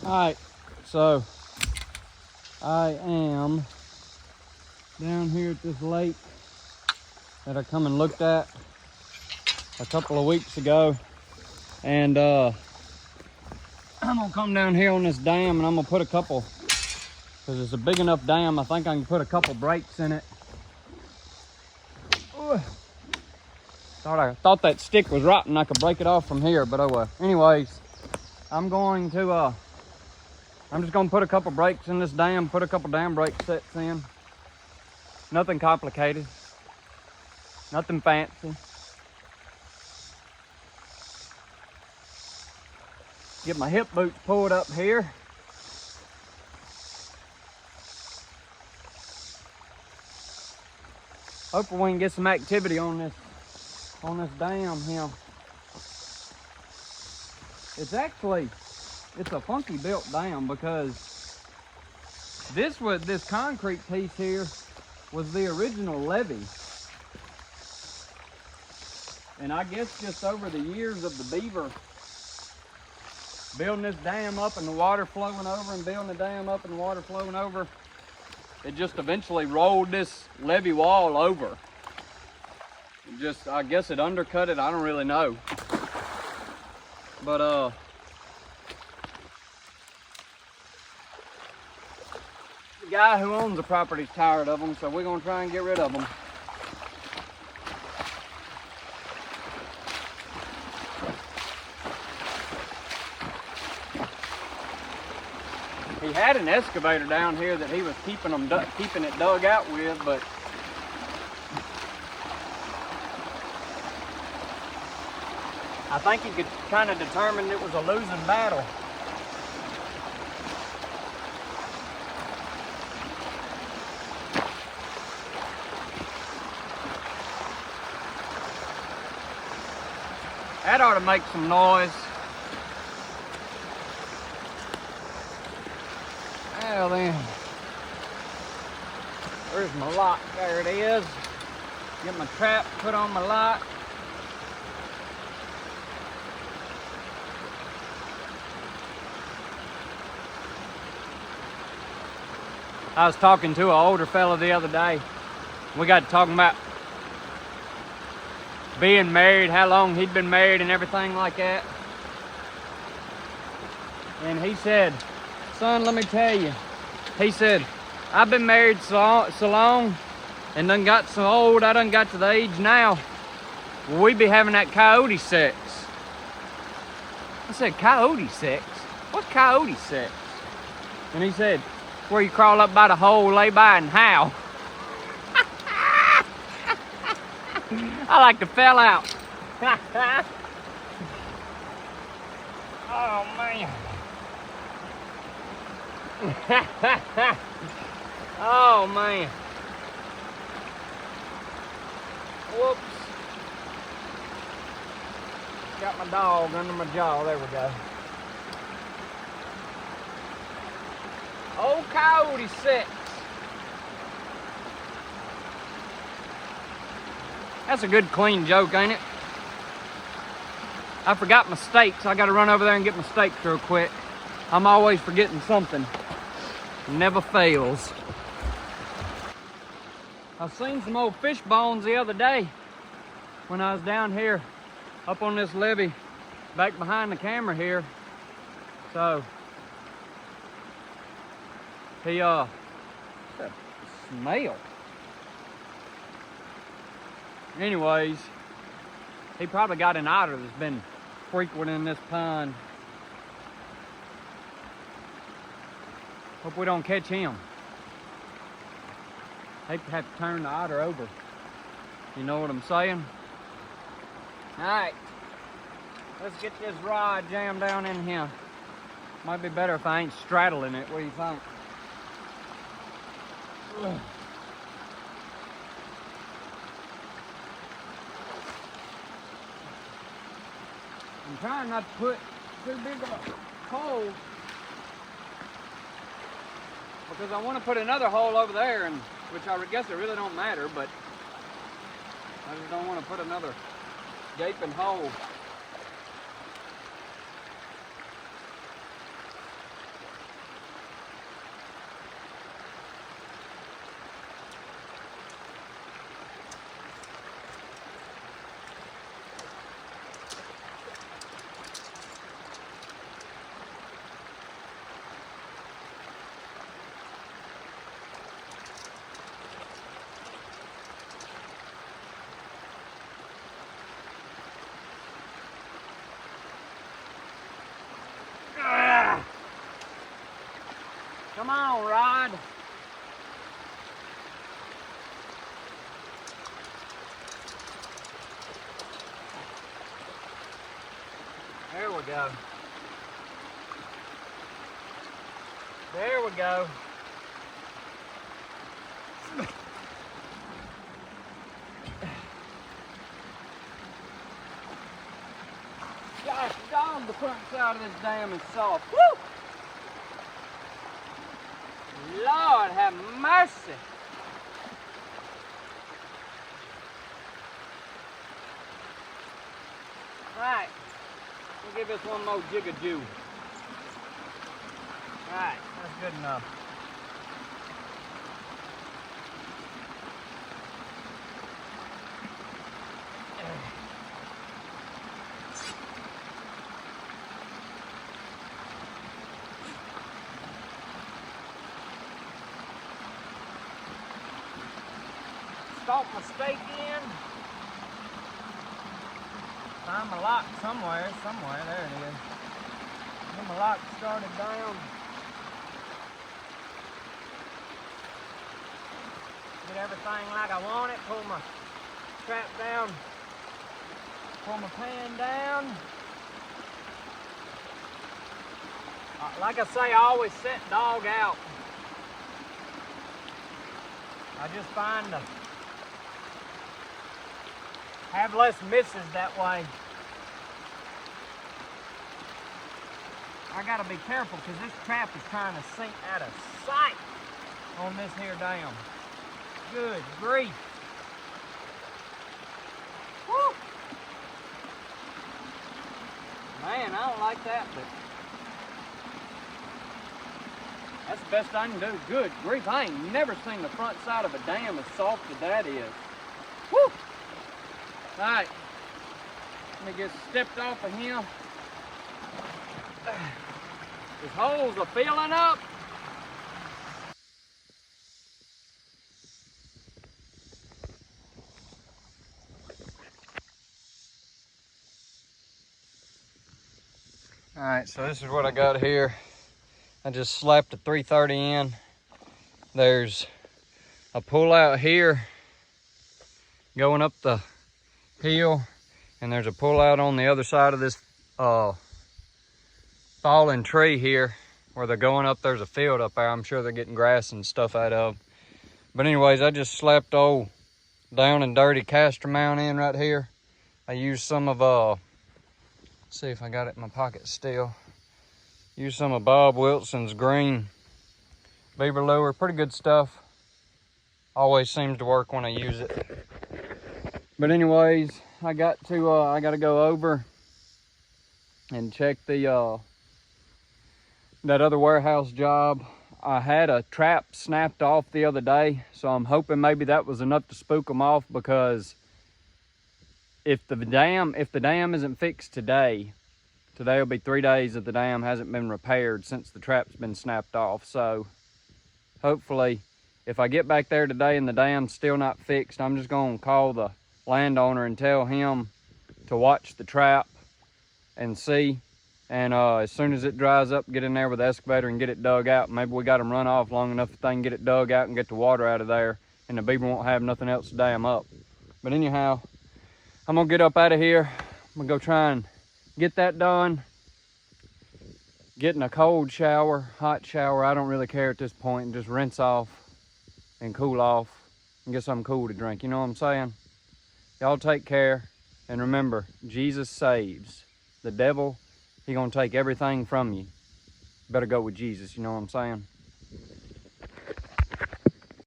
Alright, so I am down here at this lake that I come and looked at a couple of weeks ago, and I'm gonna come down here on this dam and I'm gonna put a couple, because it's a big enough dam, I think I can put a couple breaks in it. Ooh. I thought that stick was rotten, I could break it off from here, but oh well. Anyways, I'm just gonna put a couple breaks in this dam, put a couple dam break sets in. Nothing complicated, nothing fancy. Get my hip boots pulled up here. Hopefully we can get some activity on this dam here. It's a funky built dam, because this concrete piece here was the original levee. And I guess just over the years of the beaver building this dam up and the water flowing over, and building the dam up and the water flowing over, it just eventually rolled this levee wall over. I guess it undercut it, I don't really know. But the guy who owns the property's tired of them, so we're gonna try and get rid of them. He had an excavator down here that he was keeping it dug out with, but I think he could kind of determine it was a losing battle. That ought to make some noise. Well then, there's my lock, there it is. Get my trap, put on my lock. I was talking to an older fella the other day. We got to talking about being married, how long he'd been married and everything like that. And he said, son, let me tell you. He said, I've been married so long and done got so old, I done got to the age now, we be having that coyote sex. I said, coyote sex? What's coyote sex? And he said, where you crawl up by the hole, lay by and howl. I like to fell out. Oh man. Oh man. Whoops. Got my dog under my jaw. There we go. Old coyote sex. That's a good clean joke, ain't it? I forgot my steaks. I gotta run over there and get my steaks real quick. I'm always forgetting something. Never fails. I seen some old fish bones the other day when I was down here up on this levee back behind the camera here. So that smell. Anyways, he probably got an otter that's been frequenting this pond. Hope we don't catch him. Hate to have to turn the otter over. You know what I'm saying? Alright, let's get this rod jammed down in here. Might be better if I ain't straddling it. What do you think? Ugh. I'm trying not to put too big of a hole, because I want to put another hole over there, and which I guess it really don't matter, but I just don't want to put another gaping hole. Come on, Rod. There we go. There we go. Gosh dog, the front side of this dam is soft. Woo! Lord have mercy. Right. We'll give this one more jig-a-jew. Right, that's good enough. Stalk my steak in. Find my lock somewhere, there it is. Get my lock started down. Get everything like I want it, pull my trap down, pull my pan down. Like I say, I always set dog out. I just find to have less misses that way. I gotta be careful because this trap is trying to sink out of sight on this here dam. Good grief. Woo! Man, I don't like that, but that's the best I can do. Good grief, I ain't never seen the front side of a dam as soft as that is. Woo! All right, let me get stepped off of him. His holes are filling up. All right, so this is what I got here. I just slapped a 330 in. There's a pull out here going up the hill, and there's a pull out on the other side of this fallen tree here where they're going up. There's a field up there. I'm sure they're getting grass and stuff out of. But anyways, I just slapped old down and dirty caster mount in right here. I used some of let's see if I got it in my pocket still. Used some of Bob Wilson's green beaver lure. Pretty good stuff. Always seems to work when I use it. But anyways, I got to go over and check the that other warehouse job. I had a trap snapped off the other day, so I'm hoping maybe that was enough to spook them off, because if the dam isn't fixed today will be 3 days that the dam hasn't been repaired since the trap's been snapped off. So hopefully if I get back there today and the dam's still not fixed, I'm just gonna call the landowner and tell him to watch the trap and see. And as soon as it dries up, get in there with the excavator and get it dug out. Maybe we got them run off long enough that they can get it dug out and get the water out of there, and the beaver won't have nothing else to dam up. But anyhow, I'm gonna get up out of here. I'm gonna go try and get that done. Getting a cold shower, hot shower, I don't really care at this point, and just rinse off and cool off and get something cool to drink. You know what I'm saying? Y'all take care, and remember, Jesus saves. The devil, he gonna take everything from you. Better go with Jesus, you know what I'm saying?